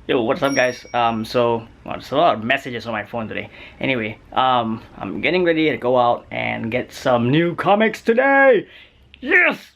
Yo, what's up, guys? Well, there's a lot of messages on my phone today. Anyway, I'm getting ready to go out and get some new comics today. Yes!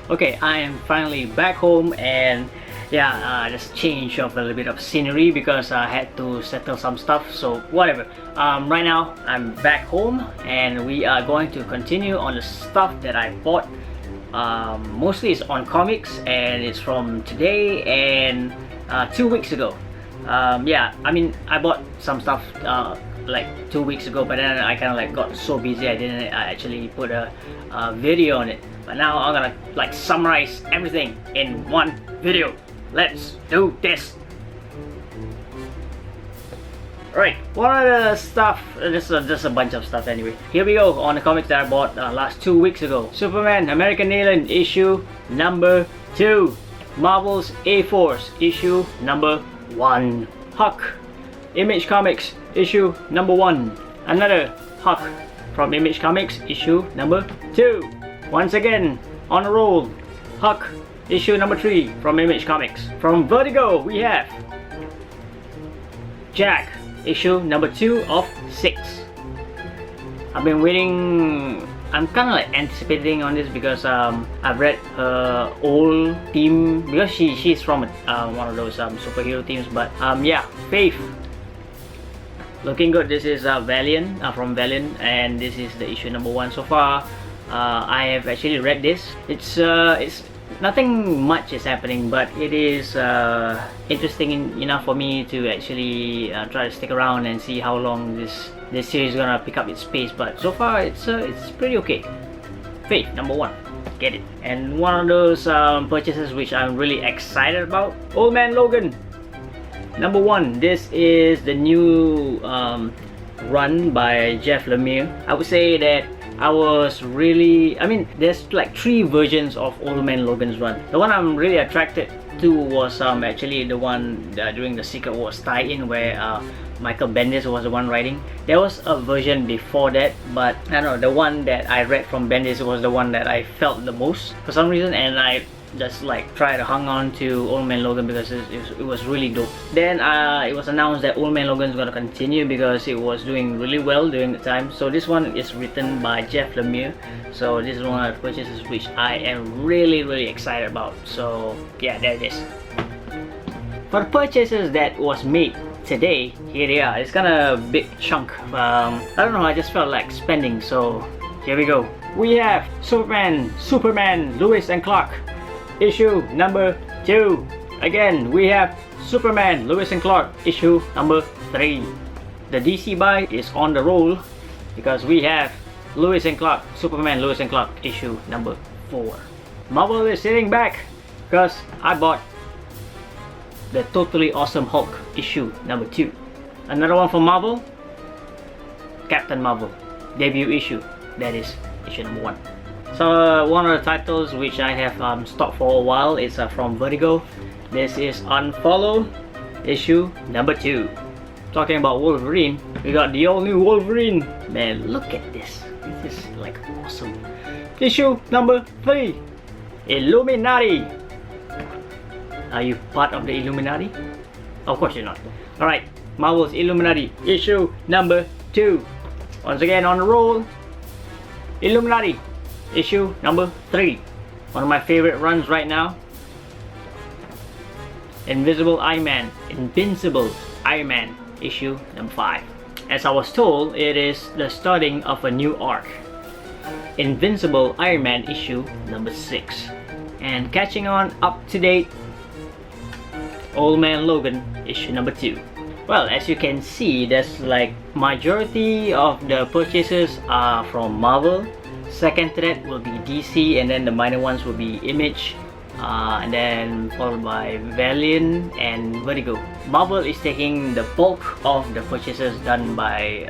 Okay, I am finally back home, and yeah, just change of a little bit of scenery because I had to settle some stuff, so whatever. Right now I'm back home and we are going to continue on the stuff that I bought. Mostly it's on comics, and it's from today and 2 weeks ago. Yeah, I mean, I bought some stuff like 2 weeks ago, but then I kind of like got so busy I didn't actually put a video on it. But now I'm gonna like summarize everything in one video. Let's do this. Alright, one of the stuff, just a bunch of stuff anyway. Here we go on the comics that I bought last 2 weeks ago. Superman American Alien issue number 2. Marvel's A-Force issue number 1. Huck, Image Comics issue number 1. Another Huck from Image Comics issue number 2. Once again, on a roll, Huck issue number 3 from Image Comics. From Vertigo, we have Jack issue number 2 of 6. I've been waiting. I'm kind of like anticipating on this because I've read her old team, because she's from one of those superhero teams. But yeah, Faith, looking good. This is Valiant, from Valiant, and this is the issue number 1 so far. I have actually read this. It's nothing much is happening, but it is interesting enough for me to actually try to stick around and see how long this series is gonna pick up its pace. But so far it's pretty okay. Faith number 1, get it. And one of those purchases which I'm really excited about, Old Man Logan number 1. This is the new run by Jeff Lemire. I would say that I mean, there's like 3 versions of Old Man Logan's run. The one I'm really attracted to was actually the one during the Secret Wars tie-in where Michael Bendis was the one writing. There was a version before that, but I don't know, the one that I read from Bendis was the one that I felt the most for some reason, and I just like try to hang on to Old Man Logan because it was really dope. Then it was announced that Old Man Logan is gonna continue because it was doing really well during the time. So this one is written by Jeff Lemire. So this is one of the purchases which I am really excited about. So yeah, there it is. For the purchases that was made today, here they are. It's kind of a big chunk. I don't know, I just felt like spending, so here we go. We have Superman, Lois and Clark, issue number 2. Again, we have Superman, Lois and Clark, issue number 3. The DC buy is on the roll because we have Lois and Clark, Superman, Lois and Clark, issue number 4. Marvel is sitting back because I bought the Totally Awesome Hulk, issue number 2. Another one from Marvel, Captain Marvel, debut issue, that is issue number 1. So one of the titles which I have stopped for a while is from Vertigo. This is Unfollow, issue number 2. talking about Wolverine, we got the all new Wolverine. Man, look at this. This is like awesome. Issue number 3, Illuminati. Are you part of the Illuminati? Of course you're not. Alright, Marvel's Illuminati, issue number 2. Once again on the roll, Illuminati, issue number 3. One of my favorite runs right now. Invincible Iron Man, issue number 5. As I was told, it is the starting of a new arc. Invincible Iron Man, issue number 6. And catching on up to date, Old Man Logan, issue number 2. Well, as you can see, there's like majority of the purchases are from Marvel. Second to that will be DC, and then the minor ones will be Image, and then followed by Valiant and Vertigo. Marvel is taking the bulk of the purchases done by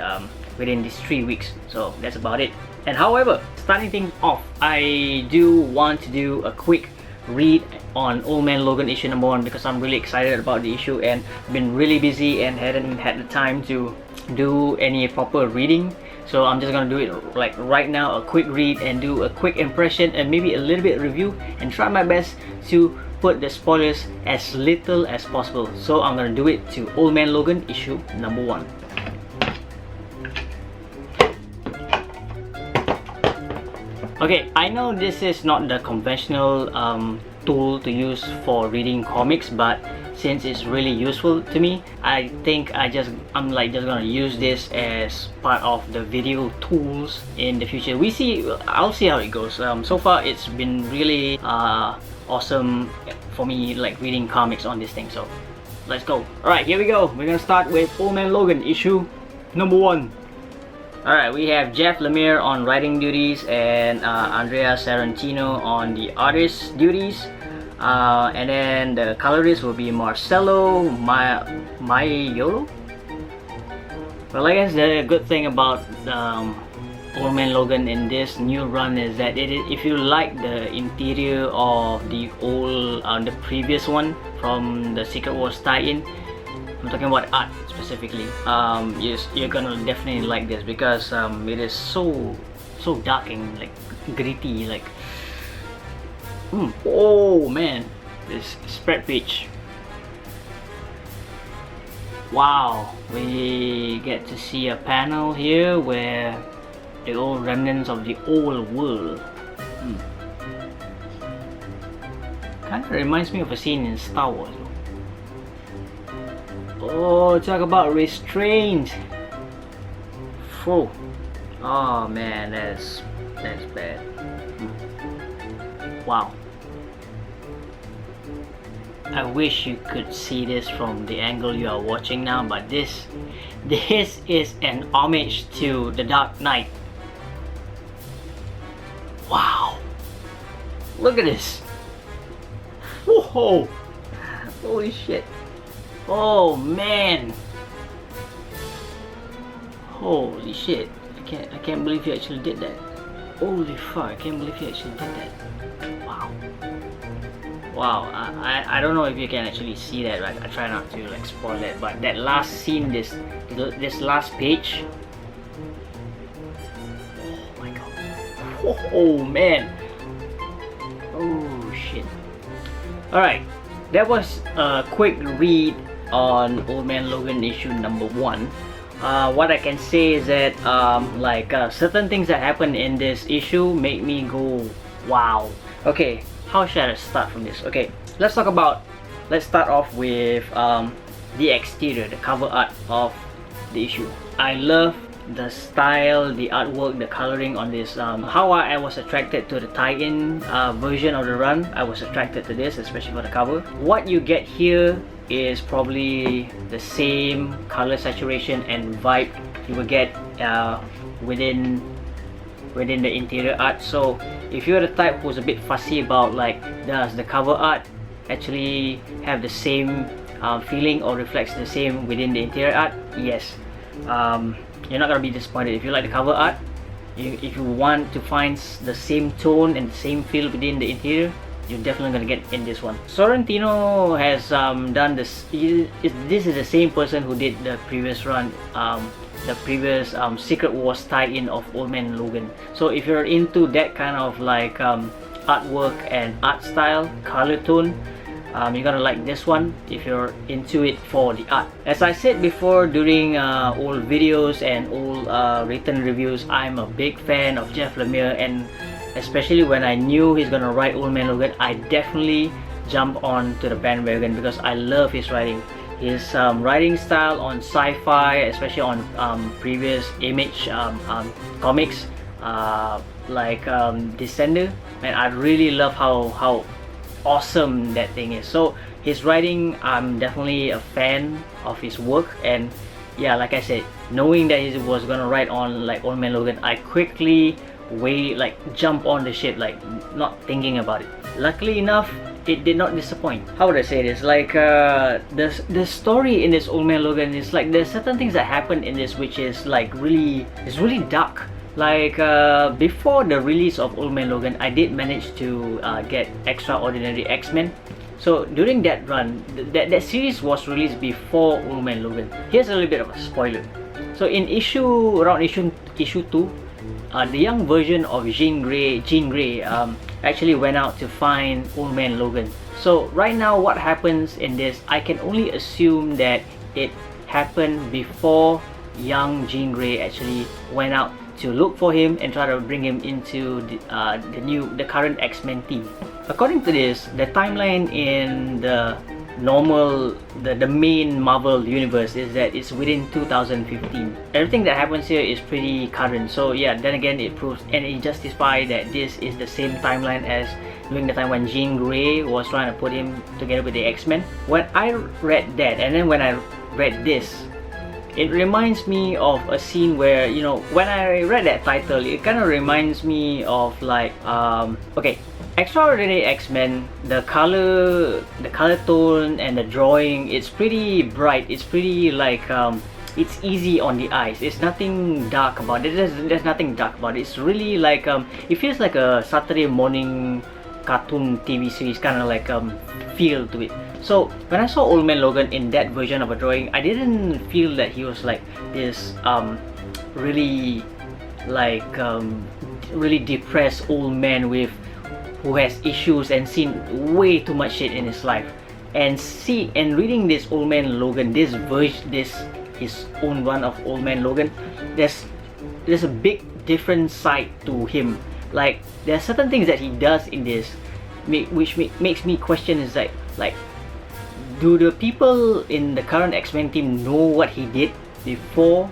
within these 3 weeks, so that's about it. And however, starting things off, I do want to do a quick read on Old Man Logan issue number 1 because I'm really excited about the issue and been really busy and hadn't had the time to do any proper reading. So I'm just gonna do it like right now, a quick read and do a quick impression and maybe a little bit review and try my best to put the spoilers as little as possible. So I'm gonna do it to Old Man Logan issue number 1. Okay, I know this is not the conventional tool to use for reading comics, but since it's really useful to me, I think I'm just gonna use this as part of the video tools in the future. I'll see how it goes. So far it's been really awesome for me, like reading comics on this thing. So let's go. Alright, here we go. We're gonna start with Old Man Logan issue number 1. Alright, we have Jeff Lemire on writing duties and Andrea Sorrentino on the artist duties. And then the colorist will be Marcelo Maiolo. Well, I guess the good thing about Old Man Logan in this new run is that if you like the interior of the the previous one from the Secret Wars tie-in, I'm talking about art specifically, you're gonna definitely like this because it is so dark and like gritty, like oh man, this spread page. Wow, we get to see a panel here where the old remnants of the old world. Kind of reminds me of a scene in Star Wars. Oh, talk about restraint. Oh man, that's bad. Wow. I wish you could see this from the angle you are watching now, but this is an homage to The Dark Knight. Wow. Look at this. Whoa. Holy shit. Oh man. Holy shit. I can't believe you actually did that. Holy fuck, I can't believe you actually did that. Wow. Wow, I don't know if you can actually see that, right? I try not to like spoil it, but that last scene, this last page. Oh my god. Oh man. Oh shit. Alright, that was a quick read on Old Man Logan issue number 1. What I can say is that certain things that happen in this issue make me go wow. Okay, how should I start from this? Okay, let's start off with the exterior, the cover art of the issue. I love the style, the artwork, the coloring on this. How I was attracted to the tie-in version of the run. I was attracted to this, especially for the cover. What you get here is probably the same color saturation and vibe you will get within the interior art. So if you're the type who's a bit fussy about like, does the cover art actually have the same feeling or reflects the same within the interior art, yes, you're not gonna be disappointed. If you like the cover art, if you want to find the same tone and the same feel within the interior, you're definitely gonna get in this one. Sorrentino has done this. This is the same person who did the previous run, the previous Secret Wars tie-in of Old Man Logan. So if you're into that kind of like artwork and art style, color tone, you're gonna like this one if you're into it for the art. As I said before during old videos and old written reviews, I'm a big fan of Jeff Lemire, and especially when I knew he's gonna write Old Man Logan, I definitely jumped on to the bandwagon because I love his writing. His writing style on sci-fi, especially on previous Image comics, like Descender, and I really love how awesome that thing is. So his writing, I'm definitely a fan of his work, and yeah, like I said, knowing that he was gonna write on like Old Man Logan, I quickly jump on the ship, like not thinking about it. Luckily enough, it did not disappoint. How would I say this? Like the story in this Old Man Logan is like there's certain things that happen in this which is like it's really dark. Like before the release of Old Man Logan, I did manage to get Extraordinary X-Men. So during that run, that series was released before Old Man Logan. Here's a little bit of a spoiler. So in around issue 2, the young version of Jean Grey actually went out to find Old Man Logan. So right now what happens in this, I can only assume that it happened before young Jean Grey actually went out to look for him and try to bring him into the current X-Men team. According to this, the timeline in the main Marvel universe is that it's within 2015. Everything that happens here is pretty current. So yeah, then again, it proves and it justifies that this is the same timeline as during the time when Jean Grey was trying to put him together with the X-Men. When I read that, and then when I read this, it reminds me of a scene where, you know, when I read that title, it kind of reminds me of like okay, Extraordinary X-Men, the color tone and the drawing, it's pretty bright, it's pretty like it's easy on the eyes. It's nothing dark about it. There's nothing dark about it. It's really like it feels like a Saturday morning cartoon TV series kind of like feel to it. So when I saw Old Man Logan in that version of a drawing, I didn't feel that he was like this really like really depressed old man who has issues and seen way too much shit in his life. And reading this Old Man Logan, his own run of Old Man Logan, there's a big different side to him. Like there are certain things that he does in this which makes me question is like do the people in the current X-Men team know what he did before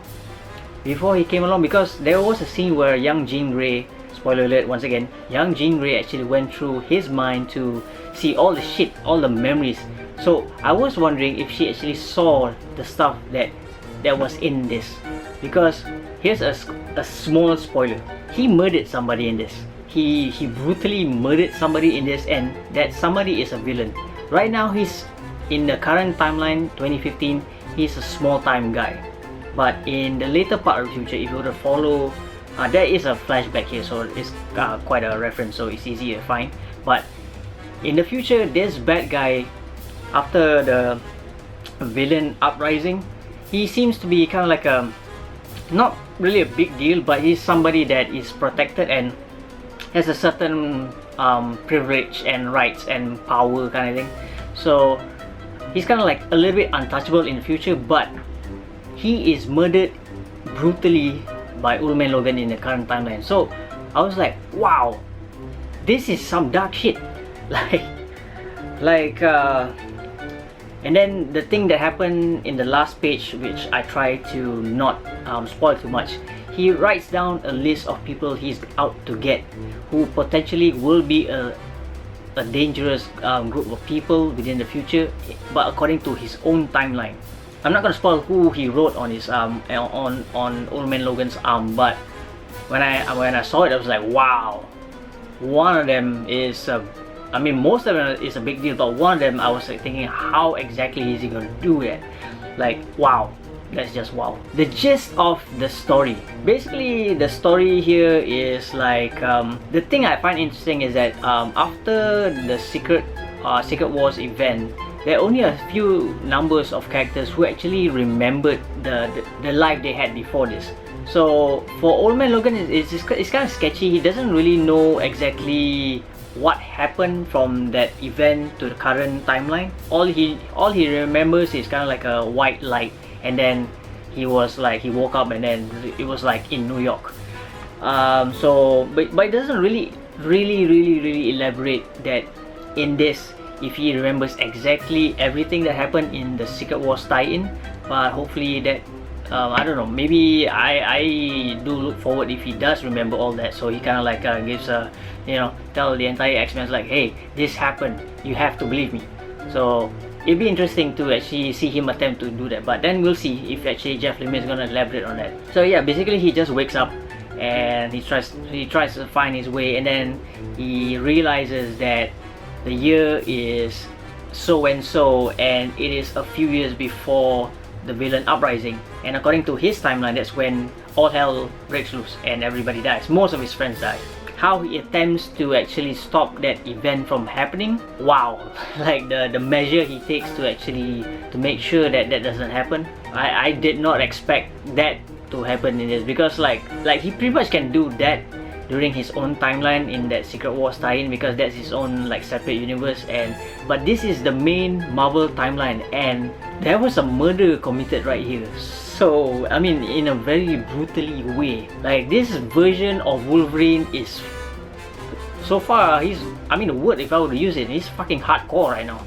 he came along? Because there was a scene where young Jean Grey, spoiler alert once again, young Jean Grey actually went through his mind to see all the shit, all the memories. So I was wondering if she actually saw the stuff that was in this. Because here's a small spoiler. He murdered somebody in this. He brutally murdered somebody in this, and that somebody is a villain. Right now he's in the current timeline 2015, he's a small time guy. But in the later part of the future, if you were to follow, there is a flashback here, so it's quite a reference, so it's easy to find. But in the future, this bad guy, after the villain uprising, he seems to be kind of like not really a big deal, but he's somebody that is protected and has a certain privilege and rights and power kind of thing. So he's kind of like a little bit untouchable in the future, but he is murdered brutally by Old Man Logan in the current timeline. So I was like, wow, this is some dark shit. And then the thing that happened in the last page, which I try to not spoil too much, he writes down a list of people he's out to get, who potentially will be a dangerous group of people within the future, but according to his own timeline. I'm not gonna spoil who he wrote on his on Old Man Logan's arm, but when I saw it, I was like, wow. One of them is I mean, most of them is a big deal, but one of them I was like thinking, how exactly is he gonna do it? Like, wow. that's just wow. The gist of the story, basically the story here is like the thing I find interesting is that after the Secret Wars event, there are only a few numbers of characters who actually remembered the life they had before this. So for Old Man Logan, it's kind of sketchy. He doesn't really know exactly what happened from that event to the current timeline. All he remembers is kind of like a white light, and then he woke up and then it was like in New York. So but it doesn't really elaborate that in this if he remembers exactly everything that happened in the Secret Wars tie-in. But hopefully that I don't know, maybe I do look forward if he does remember all that, so he kind of like gives a, tell the entire X-Men like, hey, this happened, you have to believe me. So it'd be interesting to actually see him attempt to do that, but then we'll see if actually Jeff Lemire is gonna elaborate on that. So yeah, basically he just wakes up and he tries to find his way, and then he realizes that the year is so and so, and it is a few years before the villain uprising, and according to his timeline, that's when all hell breaks loose and everybody dies. Most of his friends die. How he attempts to actually stop that event from happening, wow. Like the measure he takes to make sure that doesn't happen. I did not expect that to happen in this, because like he pretty much can do that during his own timeline in that Secret Wars tie-in, because that's his own like separate universe, but this is the main Marvel timeline, and there was a murder committed right here. So I mean, in a very brutally way, like this version of Wolverine is, so far he's, I mean, the word if I were to use it, he's fucking hardcore right now.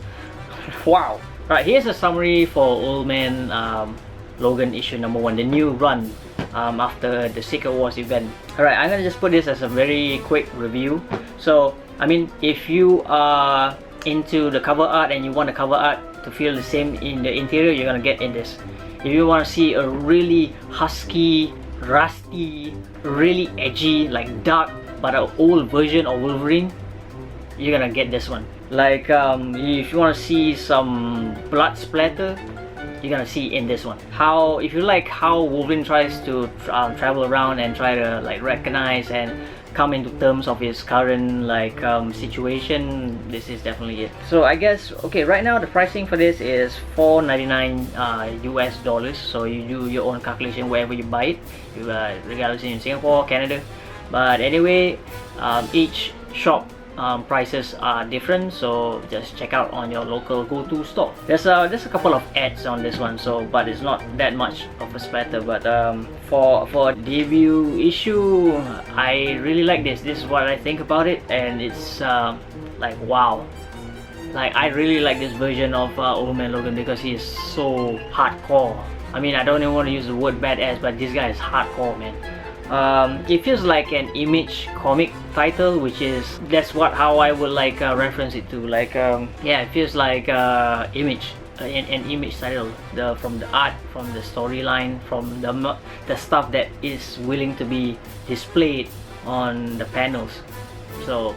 Wow. Right, here's a summary for Old Man Logan issue number 1, the new run after the Secret Wars event. Alright, I'm gonna just put this as a very quick review. So I mean, if you are into the cover art and you want the cover art to feel the same in the interior, you're gonna get in this. If you want to see a really husky, rusty, really edgy, like dark but an old version of Wolverine, you're gonna get this one. Like if you want to see some blood splatter, you're gonna see in this one. If you like how Wolverine tries to travel around and try to like recognize and come into terms of his current like situation, this is definitely it. So I guess, okay, right now the pricing for this is $4.99 US dollars. So you do your own calculation wherever you buy it, regardless in Singapore, Canada. But anyway, each shop prices are different, so just check out on your local go-to store. There's a couple of ads on this one, so but it's not that much of a splatter. But for debut issue, I really like this. This is what I think about it, and it's like wow. Like I really like this version of Old Man Logan because he is so hardcore. I mean, I don't even want to use the word badass, but this guy is hardcore, man. It feels like an Image comic title, which is how I would like reference it to. Like yeah, it feels like Image, an Image title. From the art, from the storyline, from the stuff that is willing to be displayed on the panels. So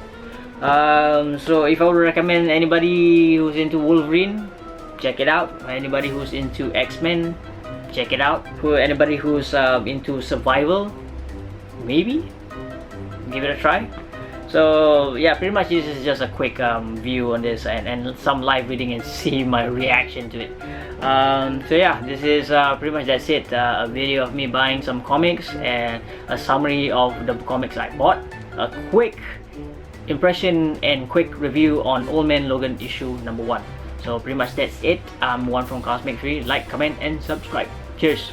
so if I would recommend anybody who's into Wolverine, check it out. Anybody who's into X-Men, check it out. Anybody who's into survival, maybe give it a try. So yeah, pretty much this is just a quick view on this and some live reading and see my reaction to it. So yeah, this is pretty much that's it. A video of me buying some comics and a summary of the comics I bought, a quick impression and quick review on Old Man Logan issue number 1. So pretty much that's it. I'm one from Cosmic 3. Like, comment and subscribe. Cheers.